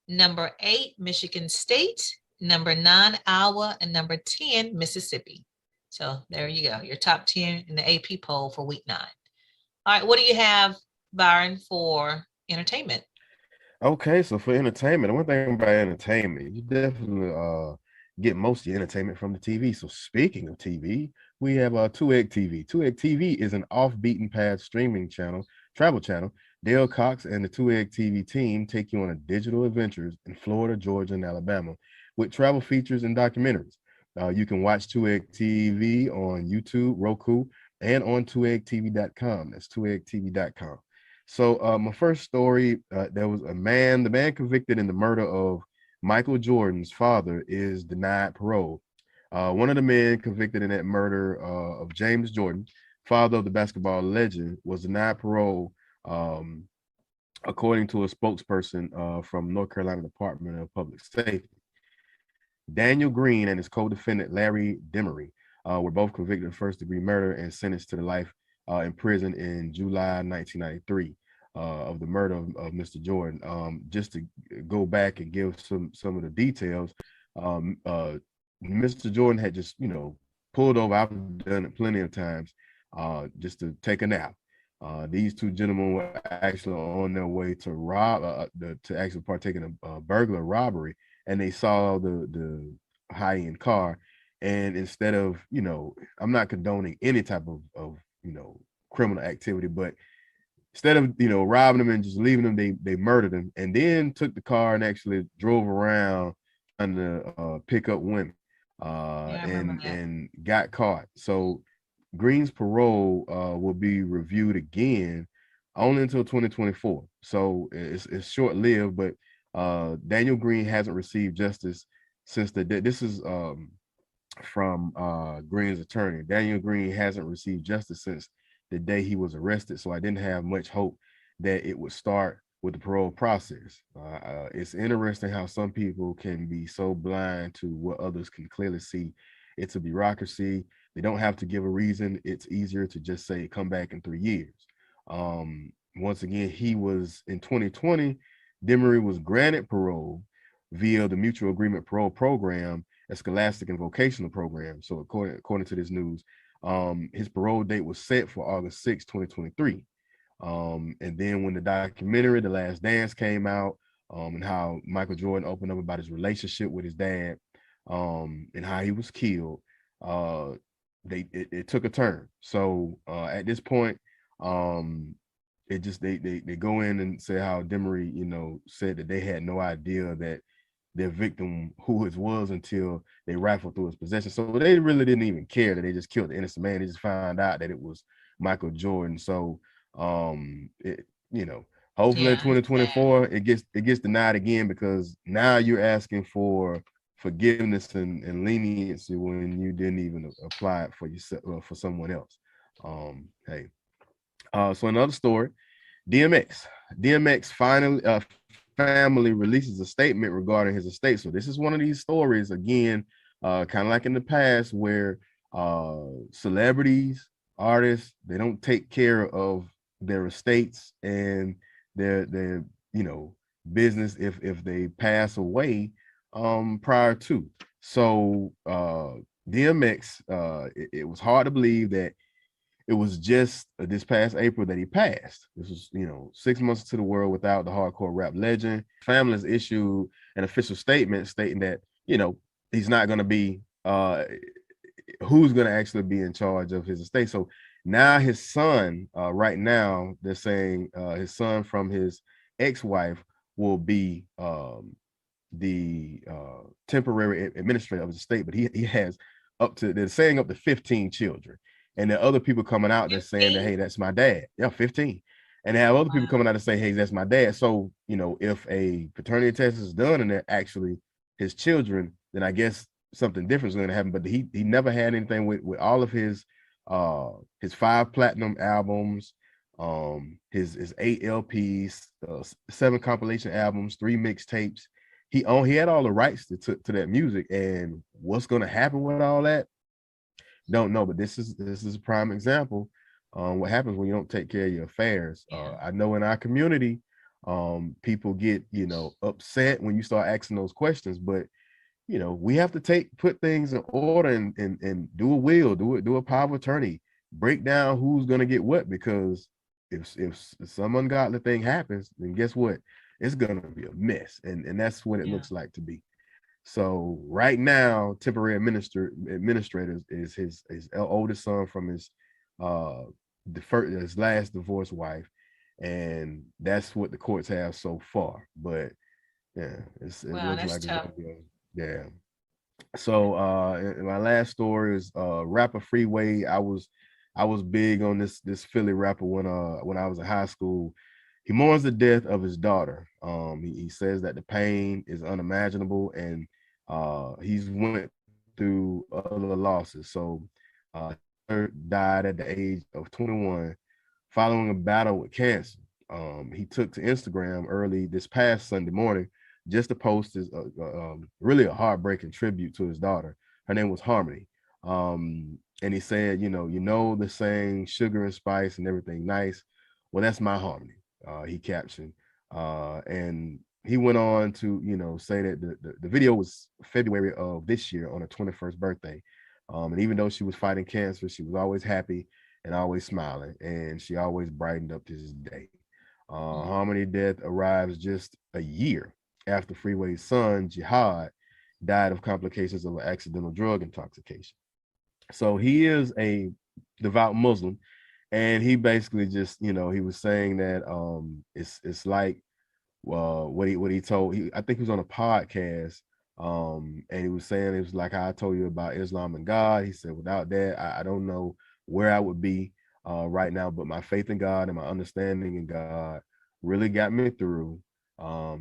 number 8, Michigan State, number 9, Iowa, and number 10, Mississippi. So there you go, your top 10 in the AP poll for week 9. All right, what do you have, Byron, for entertainment?
Okay, so for entertainment, one thing about entertainment, you definitely get most of your entertainment from the TV. So speaking of TV, we have 2Egg TV. 2Egg TV is an off-beaten path streaming travel channel. Dale Cox and the 2Egg TV team take you on a digital adventures in Florida, Georgia, and Alabama with travel features and documentaries. You can watch 2Egg TV on YouTube, Roku, and on 2eggtv.com. That's 2eggtv.com. So my first story, there was the man convicted in the murder of Michael Jordan's father is denied parole. One of the men convicted in that murder of James Jordan, father of the basketball legend, was denied parole, according to a spokesperson from North Carolina Department of Public Safety. Daniel Green and his co-defendant Larry Demery were both convicted of first-degree murder and sentenced to life in prison in July 1993 of the murder of Mr. Jordan. Just to go back and give some of the details, Mr. Jordan had just pulled over. I've done it plenty of times, just to take a nap. These two gentlemen were actually on their way to rob, to actually partake in a burglar robbery, and they saw the high-end car, And instead of, I'm not condoning any type of criminal activity, but instead of robbing them and just leaving them, they murdered them and then took the car and actually drove around trying to pick up women
Yeah, I remember that.
and got caught. So Green's parole will be reviewed again only until 2024. So it's short lived, but Daniel Green hasn't received justice since this is from Green's attorney. Daniel Green hasn't received justice since the day he was arrested. So I didn't have much hope that it would start with the parole process. It's interesting how some people can be so blind to what others can clearly see. It's a bureaucracy. They don't have to give a reason. It's easier to just say, come back in 3 years. Once again, he was in 2020, Demery was granted parole via the Mutual Agreement Parole Program, a scholastic and vocational program. So according to this news, his parole date was set for August 6, 2023. And then when the documentary, The Last Dance, came out, and how Michael Jordan opened up about his relationship with his dad, and how he was killed, it took a turn. So at this point, it just they go in and say how Demery, said that they had no idea that their victim who it was until they rifled through his possession. So they really didn't even care that they just killed the innocent man. They just found out that it was Michael Jordan. So hopefully in 2024 it gets denied again, because now you're asking for forgiveness and leniency when you didn't even apply it for yourself for someone else. So another story, DMX finally family releases a statement regarding his estate. So this is one of these stories again, kind of like in the past, where celebrities, artists, they don't take care of their estates and their business if they pass away prior to. So DMX, it was hard to believe that it was just this past April that he passed. This was, 6 months to the world without the hardcore rap legend. Families issued an official statement stating that, he's not going to be, who's going to actually be in charge of his estate. So now his son, right now, they're saying his son from his ex-wife will be the temporary administrator of the estate, but he has they're saying up to 15 children. And there are other people coming out that's saying that, hey, that's my dad. Yeah, 15. And they have other people coming out and say, hey, that's my dad. So, if a paternity test is done and they're actually his children, then I guess something different is going to happen. But he never had anything with all of his 5 platinum albums, his 8 LPs, 7 compilation albums, 3 mixtapes. He had all the rights to that music. And what's going to happen with all that? Don't know, but this is a prime example what happens when you don't take care of your affairs. I know in our community, people get upset when you start asking those questions, but we have to put things in order and do a will, do a power of attorney, break down who's gonna get what, because if some ungodly thing happens, then guess what? It's gonna be a mess, and that's what it looks like to be. So right now, temporary administrators is his oldest son from his last divorced wife, and that's what the courts have so far. But yeah, it looks like it's gonna be So my last story is rapper Freeway. I was big on this Philly rapper when I was in high school. He mourns the death of his daughter. He says that the pain is unimaginable, and he's went through other losses. So died at the age of 21 following a battle with cancer. He took to Instagram early this past Sunday morning just to post his really a heartbreaking tribute to his daughter. Her name was Harmony. And he said, the saying, sugar and spice and everything nice. Well, that's my Harmony, he captioned. And he went on to, say that the video was February of this year on her 21st birthday. And even though she was fighting cancer, she was always happy and always smiling, and she always brightened up to this day. Harmony death arrives just a year after Freeway's son, Jihad, died of complications of an accidental drug intoxication. So he is a devout Muslim, and he basically just, he was saying that it's like what he told, I think he was on a podcast, and he was saying it was like how I told you about Islam and God. He said, without that, I don't know where I would be right now, but my faith in God and my understanding in God really got me through.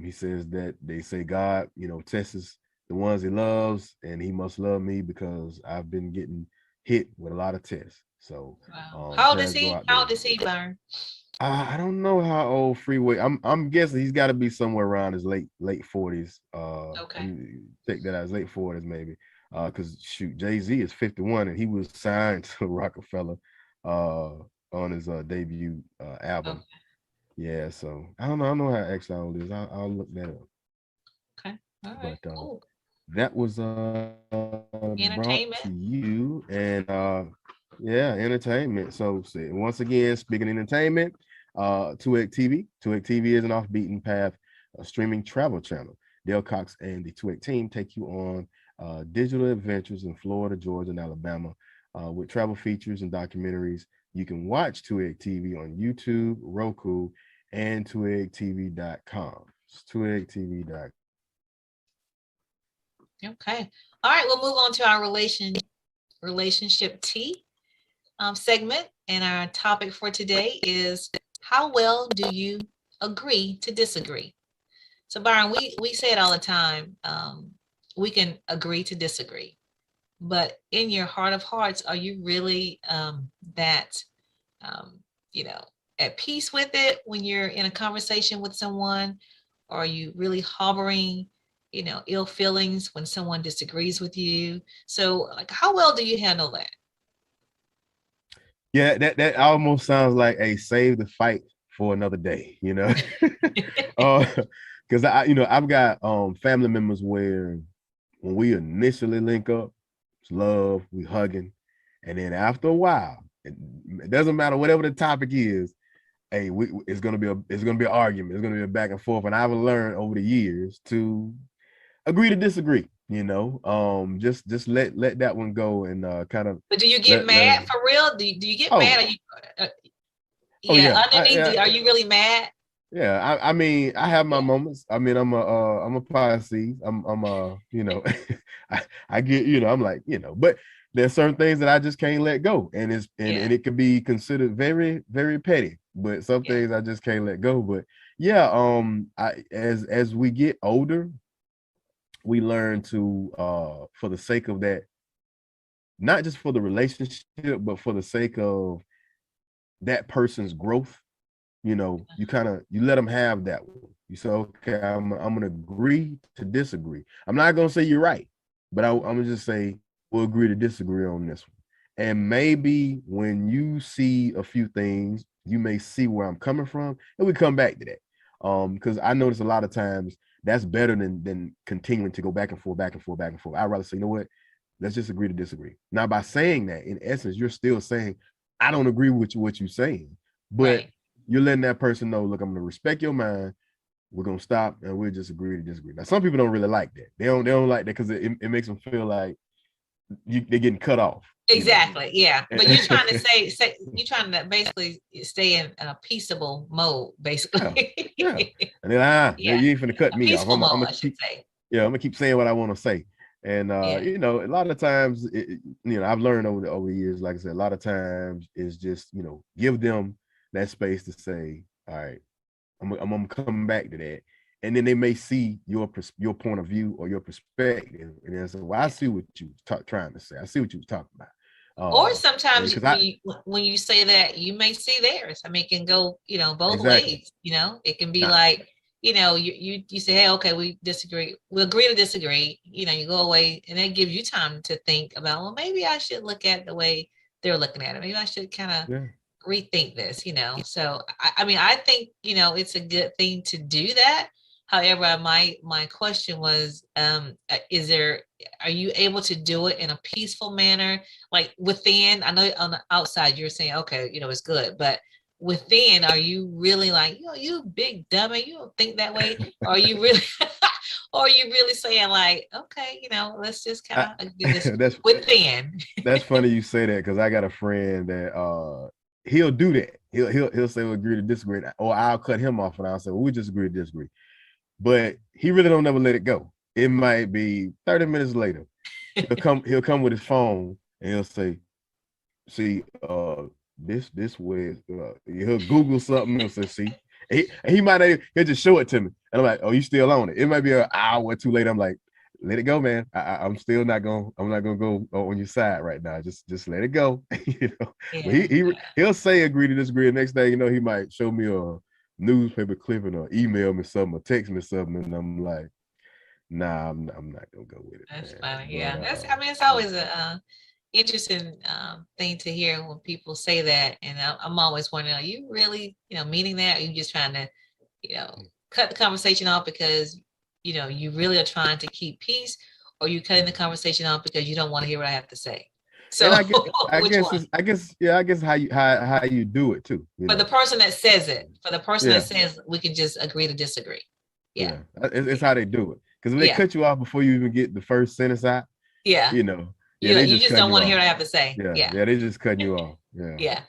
He says that they say God, tests the ones he loves, and he must love me because I've been getting hit with a lot of tests. So
wow. How old is
prayers go
he?
out
How
there.
old is he, Byron?
I don't know how old Freeway. I'm guessing he's got to be somewhere around his late 40s.
Okay.
Take that out, his late 40s maybe. Because shoot, Jay-Z is 51 and he was signed to Rockefeller on his debut album.
Okay.
Yeah, so I don't know how actually old it is. I'll look that up.
Okay. All right.
But
Cool.
that was brought
Entertainment.
to you, and yeah, entertainment. So once again, speaking of entertainment, 2X TV. 2X TV is an off beaten path streaming travel channel. Dale Cox and the 2X team take you on digital adventures in Florida, Georgia, and Alabama with travel features and documentaries. You can watch 2X TV on YouTube, Roku, and 2XTV.com. It's 2XTV.com.
Okay. All right. We'll move on to our relationship T segment. And our topic for today is, how well do you agree to disagree? So Byron, we say it all the time. We can agree to disagree, but in your heart of hearts, are you really that at peace with it when you're in a conversation with someone? Or are you really harboring ill feelings when someone disagrees with you? So like, how well do you handle that?
Yeah, that almost sounds like a save the fight for another day, because I've got family members where when we initially link up, it's love, we hugging, and then after a while, it doesn't matter whatever the topic is, hey, it's gonna be an argument, it's gonna be a back and forth, and I've learned over the years to agree to disagree. Just let that one go, and kind of.
But do you get mad for real? Do you get mad? Are you underneath? Are you really mad?
Yeah, I mean, I have my moments. I mean, I'm a Pisces. I'm I get, I'm like, but there's certain things that I just can't let go, and it could be considered very, very petty. But some things I just can't let go. But yeah, as we get older, we learn to for the sake of that, not just for the relationship, but for the sake of that person's growth, you let them have that one. You say, okay, I'm gonna agree to disagree. I'm not gonna say you're right, but I'm gonna just say we'll agree to disagree on this one. And maybe when you see a few things, you may see where I'm coming from, and we come back to that. Because I notice a lot of times that's better than continuing to go back and forth. I'd rather say, you know what? Let's just agree to disagree. Now, by saying that, in essence, you're still saying, I don't agree with what you're saying, but you're letting that person know, look, I'm going to respect your mind. We're going to stop and we'll just agree to disagree. Now, some people don't really like that. They don't like that because it makes them feel like they're getting cut off.
Exactly. Yeah. But you're trying to say you're trying to basically stay in a peaceable mode, basically.
Yeah. And then you ain't finna cut me off. I'm gonna keep saying what I want to say. And a lot of times, I've learned over the years, like I said, a lot of times is just, give them that space to say, all right, I'm gonna come back to that. And then they may see your point of view or your perspective, and then say, well, I see what you trying to say. I see what you were talking about.
Or sometimes when you say that, you may see theirs. I mean, it can go, both ways. It can be like, you say, hey, okay, we disagree. We'll agree to disagree. You go away, and that gives you time to think about, well, maybe I should look at the way they're looking at it. Maybe I should kind of rethink this. So I mean, I think it's a good thing to do that. However, my question was, are you able to do it in a peaceful manner? Like within, I know on the outside you're saying, okay, it's good, but within, are you really like, you big dummy, you don't think that way? Or are you really, Or you really saying like, okay, let's just kind of do this
that's
within.
that's funny you say that, because I got a friend that he'll do that. He'll say we'll agree to disagree, or I'll cut him off and I'll say, well, we just agree to disagree. But he really don't never let it go. It might be 30 minutes later. He'll come with his phone and he'll say, see, this way, he'll Google something and say, see. He might not, he'll just show it to me. And I'm like, oh, you still on it? It might be an hour or two later. I'm like, let it go, man. I'm not gonna go on your side right now. Just let it go.
Yeah.
But he'll say agree to disagree. The next day, he might show me a newspaper clipping or email me something or text me something, and I'm like, nah, I'm not gonna go with it.
That's
man.
funny. Yeah.
But,
It's always a interesting thing to hear when people say that. And I'm always wondering, are you really, meaning that? Or are you just trying to, cut the conversation off because, you really are trying to keep peace, or you cutting the conversation off because you don't want to hear what I have to say? So
I guess how you do it too.
For the person that says it, that says we can just agree to disagree. Yeah.
It's how they do it. Because if they cut you off before you even get the first sentence out,
you just don't want to hear what I have to say.
Yeah, they just cutting you off.
Yeah.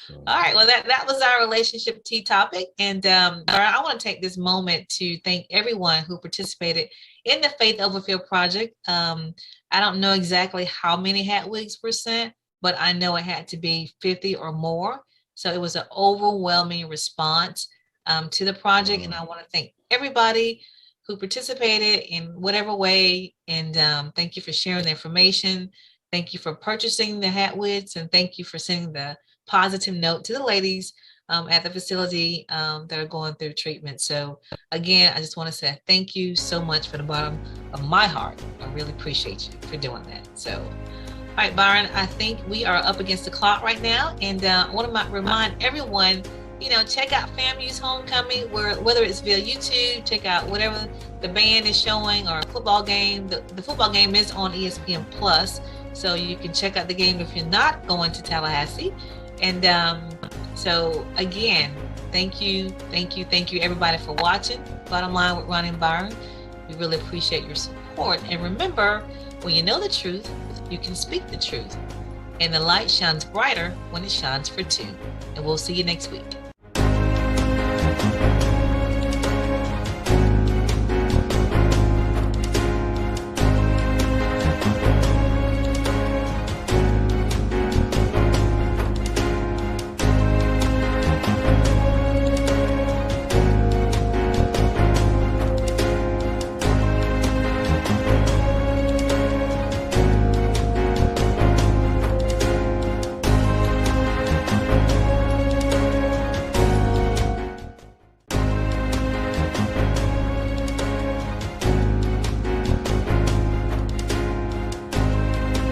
So. All right. Well, that was our relationship tea topic. And I want to take this moment to thank everyone who participated in the Faith Overfield project. I don't know exactly how many hat wigs were sent, but I know it had to be 50 or more. So it was an overwhelming response to the project. And I want to thank everybody who participated in whatever way. And thank you for sharing the information. Thank you for purchasing the hat wigs, and thank you for sending the positive note to the ladies at the facility that are going through treatment. So again, I just want to say thank you so much from the bottom of my heart. I really appreciate you for doing that. So, all right, Byron, I think we are up against the clock right now. And I want to remind everyone, check out FAMU's Homecoming, whether it's via YouTube, check out whatever the band is showing, or a football game. The football game is on ESPN Plus, so you can check out the game if you're not going to Tallahassee. And so again, thank you everybody for watching Bottom Line with Roni and Byron. We really appreciate your support. And remember, when you know the truth, you can speak the truth. And the light shines brighter when it shines for two. And we'll see you next week.